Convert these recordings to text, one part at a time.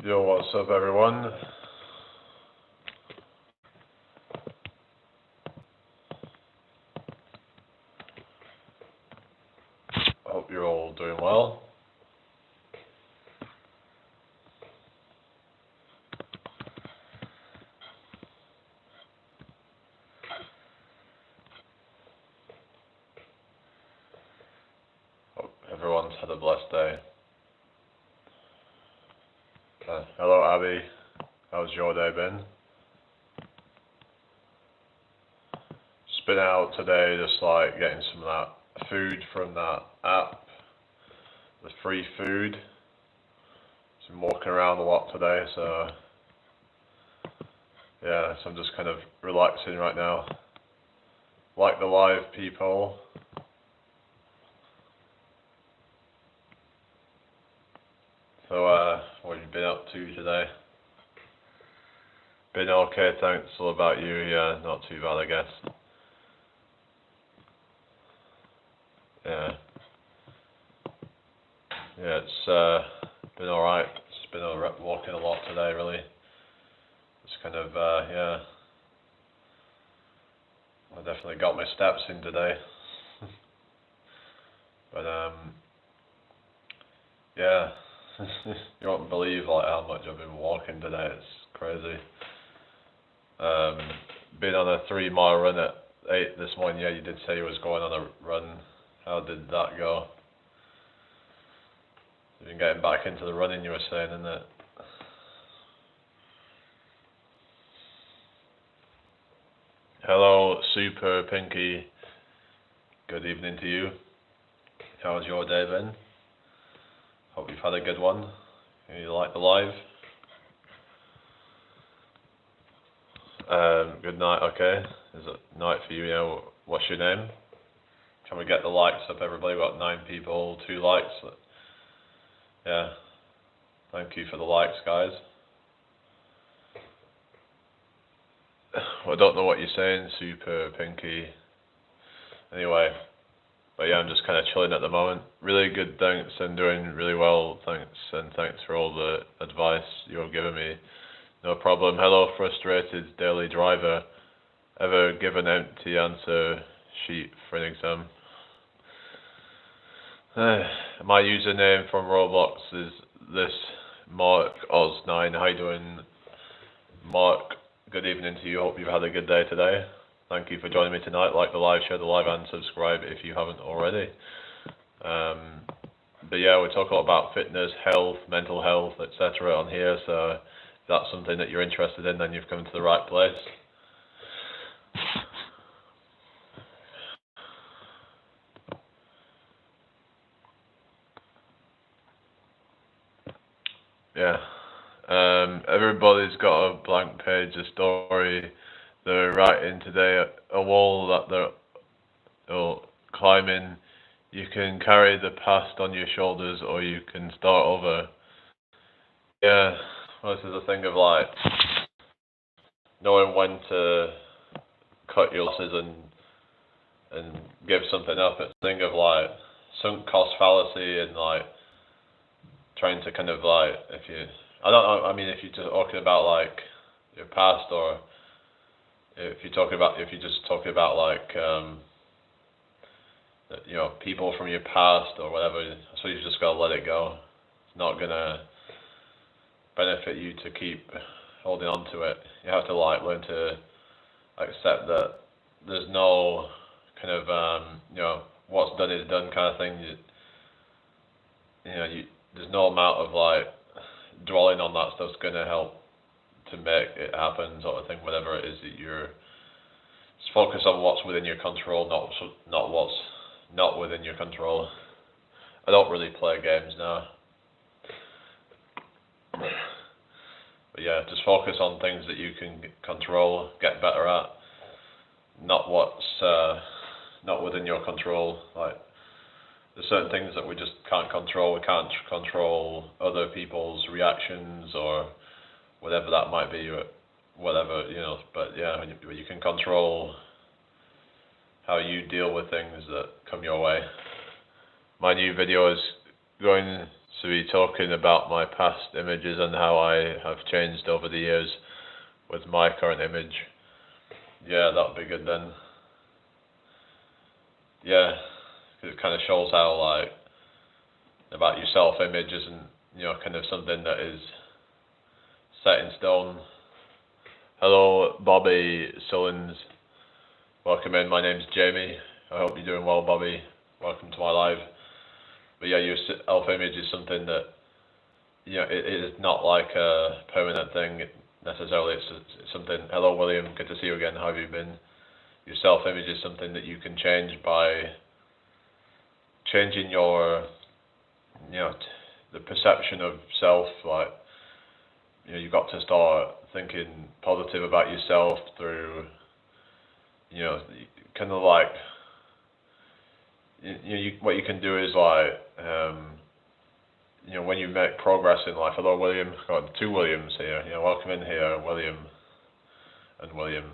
Yo, what's up everyone? Hope you're all doing well. Hope everyone's had a blessed day. Hello Abby, how's your day been? Just been out today, just like getting some of that food from that app, the free food. Just been walking around a lot today, so yeah, so I'm just kind of relaxing right now. Like the live people. So what have you been up to today? Been okay, thanks. All about you? Yeah, not too bad, I guess. Yeah. Yeah, it's been alright. It's been walking a lot today, really. It's kind of, yeah. I definitely got my steps in today. But, yeah. You won't believe like how much I've been walking today. It's crazy. Been on a 3-mile run at 8 this morning. Yeah, you did say you was going on a run. How did that go? You've been getting back into the running, you were saying, isn't it? Hello, Super Pinky. Good evening to you. How's your day been? Hope you've had a good one. You like the live? Good night, okay. Is it night for you? Yeah, what's your name? Can we get the likes up, everybody? We've got 9 people, 2 likes. Yeah. Thank you for the likes, guys. I don't know what you're saying, Super Pinky. Anyway, but yeah, I'm just kind of chilling at the moment. Really good, thanks, and doing really well, thanks, and thanks for all the advice you've given me. No problem. Hello, frustrated daily driver. Ever give an empty answer sheet for an exam? My username from Roblox is this Mark Oz9. How you doing, Mark? Good evening to you. Hope you've had a good day today. Thank you for joining me tonight. Like the live, share the live, and subscribe if you haven't already. But yeah, we talk a lot about fitness, health, mental health, etc. on here. So if that's something that you're interested in, then you've come to the right place. Yeah. Everybody's got a blank page, a story they're writing today, a wall that they're climbing. You can carry the past on your shoulders, or you can start over. Yeah, well, this is a thing of like knowing when to cut your losses and give something up. It's a thing of like sunk cost fallacy and like trying to kind of like I don't know. I mean, if you're talking about like your past, or if you're just talking about like people from your past or whatever, so you've just got to let it go. It's not gonna benefit you to keep holding on to it. You have to like learn to accept that there's no kind of what's done is done kind of thing. There's no amount of like dwelling on that stuff's gonna help to make it happen, sort of thing. Whatever it is that you're just focus on what's within your control, not what's not within your control. I don't really play games now. But yeah, just focus on things that you can control, get better at, not what's not within your control. Like there's certain things that we just can't control. We can't control other people's reactions or whatever that might be, or whatever, but yeah, you can control how you deal with things that come your way. My new video is going to be talking about my past images and how I have changed over the years with my current image. Yeah, that'd be good then. Yeah, it kind of shows how, like, about your self-image isn't, kind of something that is set in stone. Hello, Bobby Sullins. Welcome in. My name's Jamie. I hope you're doing well, Bobby. Welcome to my live. But yeah, your self-image is something that, it is not like a permanent thing necessarily. It's something. Hello, William. Good to see you again. How have you been? Your self-image is something that you can change by changing your, the perception of self. Like, you've got to start thinking positive about yourself through, kind of like, what you can do is like, when you make progress in life. Hello, William. Got two Williams here. Welcome in here, William and William.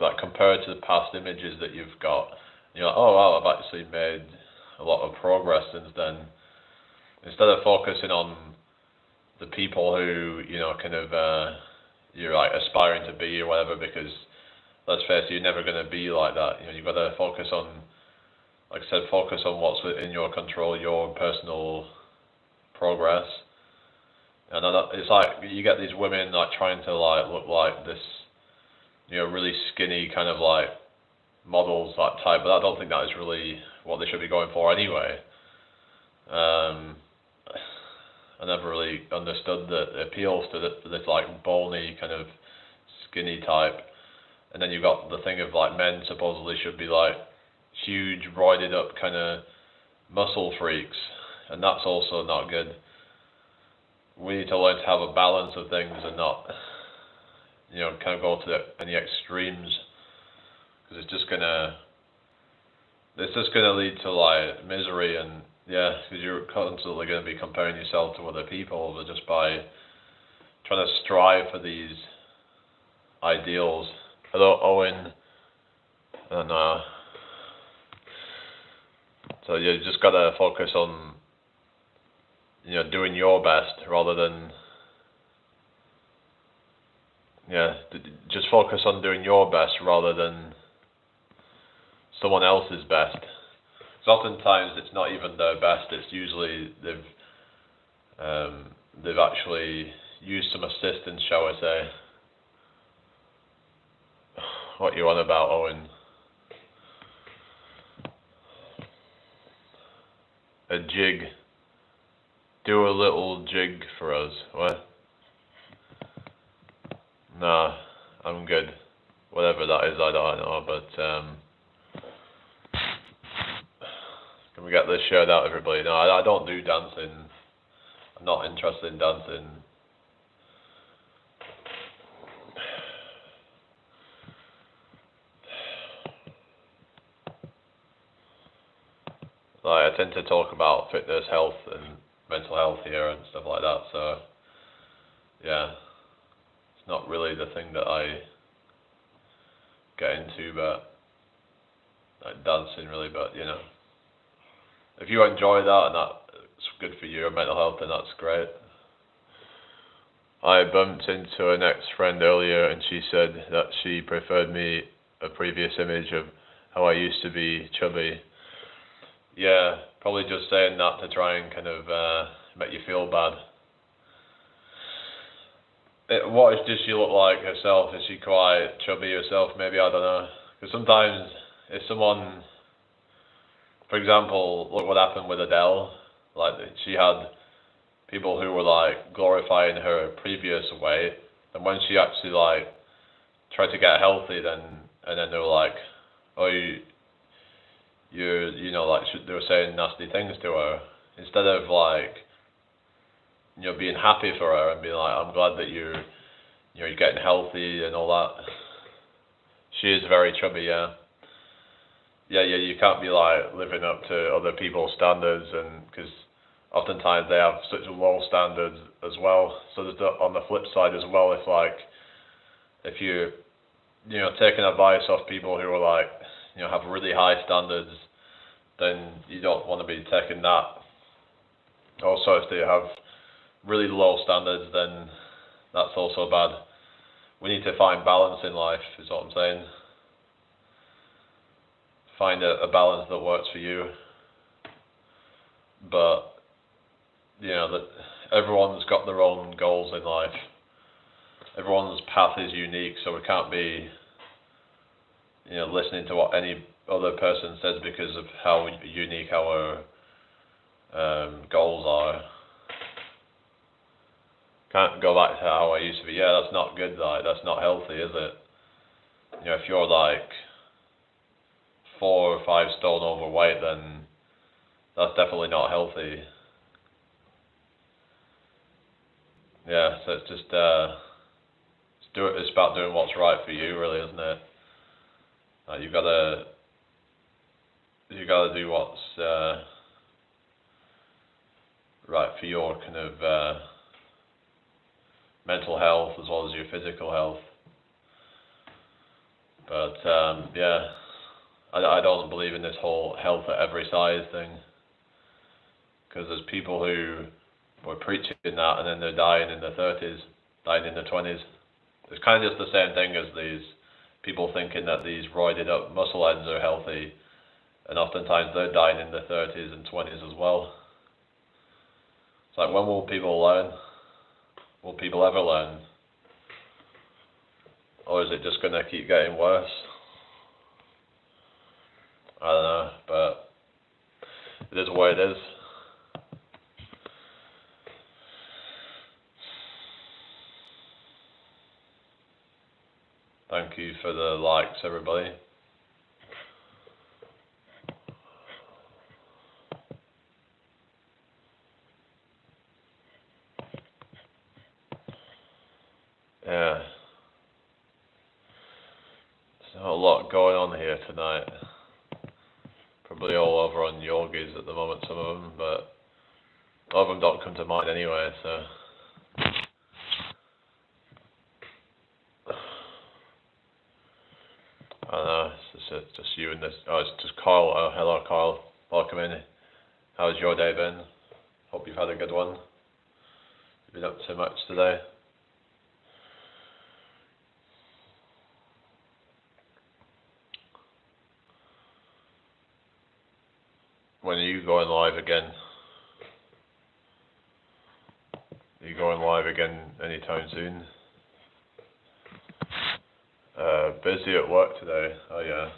Like compared to the past images that you've got, you're like, oh wow, I've actually made a lot of progress since then. Instead of focusing on the people who, kind of, you're like aspiring to be or whatever, because let's face it, you're never going to be like that. You've got to focus on, like I said, focus on what's within your control, your personal progress. And it's like you get these women like trying to like look like this, really skinny kind of like models, that type, but I don't think that is really what they should be going for anyway. I never really understood the appeals to this like bony kind of skinny type. And then you've got the thing of like men supposedly should be like huge, roided up kind of muscle freaks, and that's also not good. We need to learn to have a balance of things and not, kind of go to any extremes, because it's just gonna lead to like misery, and yeah, because you're constantly going to be comparing yourself to other people, but just by trying to strive for these ideals. Hello, Owen. I don't know. So you just gotta focus on, doing your best rather than, just focus on doing your best rather than someone else's best. Because oftentimes it's not even their best. It's usually they've actually used some assistance, shall I say. What you on about, Owen? A jig. Do a little jig for us. What? Nah, I'm good. Whatever that is, I don't know, but can we get this shared out, everybody? No, I don't do dancing. I'm not interested in dancing. Like, I tend to talk about fitness, health, and mental health here and stuff like that, so yeah, it's not really the thing that I get into, but like dancing really, but if you enjoy that and that's good for your mental health, then that's great. I bumped into an ex-friend earlier and she said that she preferred me, a previous image of how I used to be chubby. Yeah, probably just saying that to try and kind of make you feel bad. What does she look like herself? Is she quite chubby herself? Maybe, I don't know. Because sometimes if someone, for example, look what happened with Adele. Like, she had people who were like glorifying her previous weight, and when she actually like tried to get healthy, and then they were like, oh, like they were saying nasty things to her, instead of like, being happy for her and being like, I'm glad that you're getting healthy and all that. She is very chubby, yeah. You can't be like living up to other people's standards, and because oftentimes they have such low standards as well. So there's on the flip side as well, if you're taking advice off people who are like, have really high standards, then you don't want to be taking that. Also, if they have really low standards, then that's also bad. We need to find balance in life, is what I'm saying. Find a balance that works for you. But, that everyone's got their own goals in life. Everyone's path is unique, so we can't be, listening to what any other person says because of how unique our goals are. Can't go back to how I used to be. Yeah, that's not good. That's not healthy, is it? If you're like 4 or 5 stone overweight, then that's definitely not healthy. Yeah, so it's just it's about doing what's right for you, really, isn't it? You gotta do what's right for your kind of mental health as well as your physical health. But I don't believe in this whole health at every size thing, because there's people who were preaching that and then they're dying in their 30s, dying in their 20s. It's kind of just the same thing as these people thinking that these roided up muscle ends are healthy, and oftentimes they're dying in their 30s and 20s as well. It's like, when will people learn? Will people ever learn? Or is it just going to keep getting worse? I don't know, but it is what it is. Thank you for the likes, everybody. Yeah. There's not a lot going on here tonight. Probably all over on yogis at the moment, some of them, but a lot of them don't come to mind anyway, so. I don't know, it's just you and this. Oh, it's just Kyle. Oh, hello, Kyle. Welcome in. How's your day been? Hope you've had a good one. You've been up to much today? When are you going live again? Are you going live again anytime soon? Busy at work today. Oh yeah.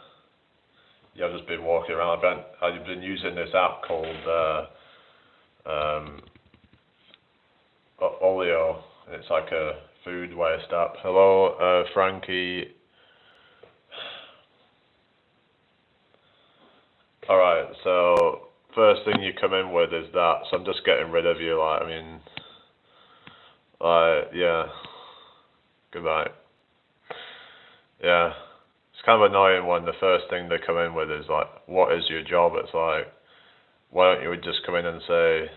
Yeah, I've just been walking around. I've been using this app called Olio. It's like a food waste app. Hello, Frankie. Alright, so first thing you come in with is that, so I'm just getting rid of you, yeah. Goodbye. Yeah. It's kind of annoying when the first thing they come in with is like, what is your job? It's like, why don't you just come in and say,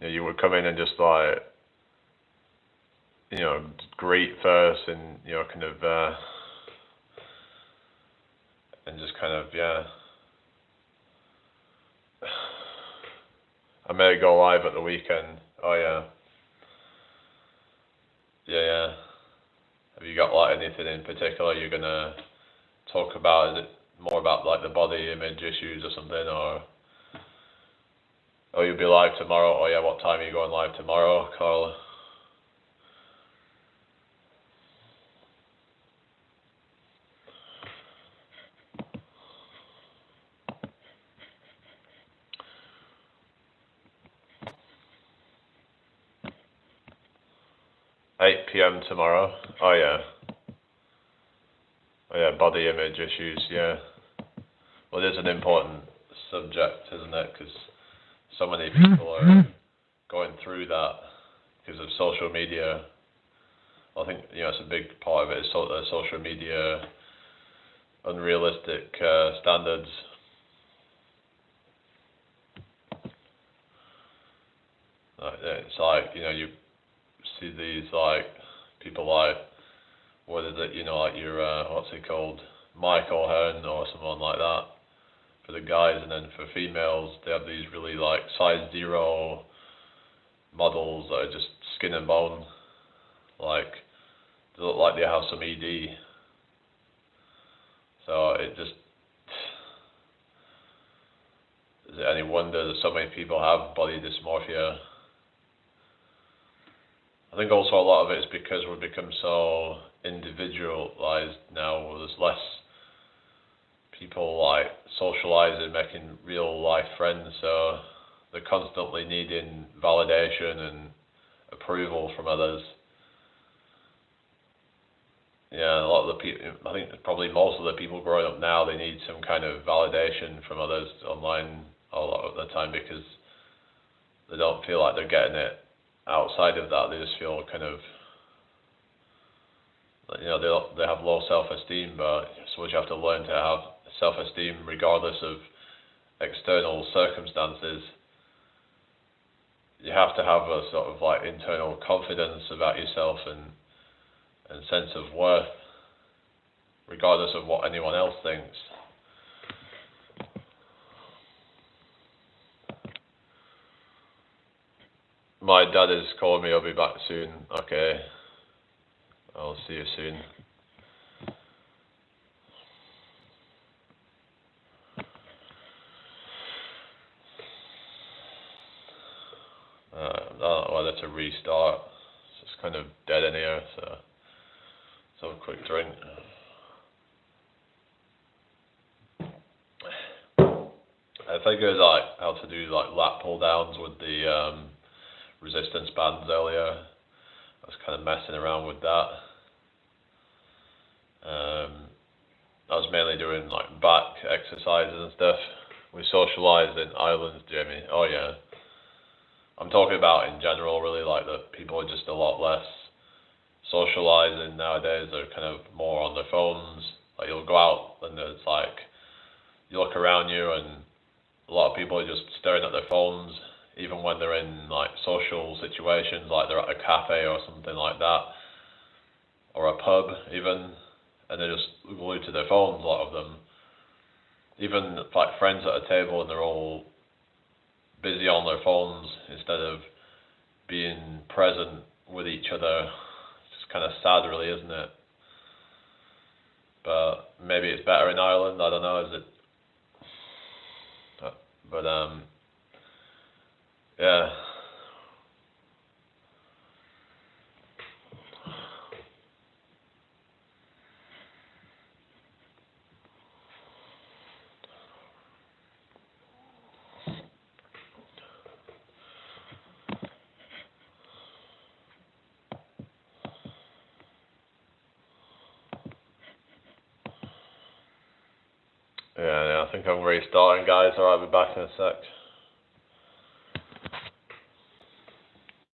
you would come in and just like, greet first and, kind of, and just kind of, yeah. I may go live at the weekend. Oh yeah. Yeah. Have you got like anything in particular you're gonna talk about? Is it more about like the body image issues or something, or you'll be live tomorrow? Oh yeah, what time are you going live tomorrow, Carl? $8 p.m. tomorrow. Oh yeah, body image issues. Yeah. Well, it is an important subject, isn't it? Because so many people are going through that because of social media. I think it's a big part of it is social media, unrealistic standards. It's like you see these like people like, what is it? Like your what's it called, Michael Hearn or someone like that. For for the guys, and then for females they have these really like size 0 models that are just skin and bone, like they look like they have some ED. So it just, is it any wonder that so many people have body dysmorphia? I think also a lot of it is because we've become so individualized now, where there's less people like socializing, making real life friends, so they're constantly needing validation and approval from others. Yeah, a lot of the people, I think probably most of the people growing up now, they need some kind of validation from others online a lot of the time, because they don't feel like they're getting it outside of that. They just feel kind of, you know, they have low self-esteem, but I suppose you have to learn to have self-esteem regardless of external circumstances. You have to have a sort of like internal confidence about yourself and sense of worth, regardless of what anyone else thinks. My dad is calling me, I'll be back soon. Okay, I'll see you soon. I don't know whether to restart. It's just kind of dead in here, so let's have a quick drink. I figured like how to do like lat pull downs with the resistance bands earlier. I was kind of messing around with that. I was mainly doing like back exercises and stuff. We socialised in islands, Jamie. Oh yeah. I'm talking about in general, really, like that people are just a lot less socialising nowadays. They're kind of more on their phones. Like you'll go out and it's like, you look around you and a lot of people are just staring at their phones, even when they're in like social situations, like they're at a cafe or something like that, or a pub even, and they're just glued to their phones, a lot of them. Even like friends at a table and they're all busy on their phones instead of being present with each other. It's just kind of sad, really, isn't it? But maybe it's better in Ireland, I don't know, is it? But yeah. Yeah, I think I'm restarting, guys. Alright, I'll be back in a sec.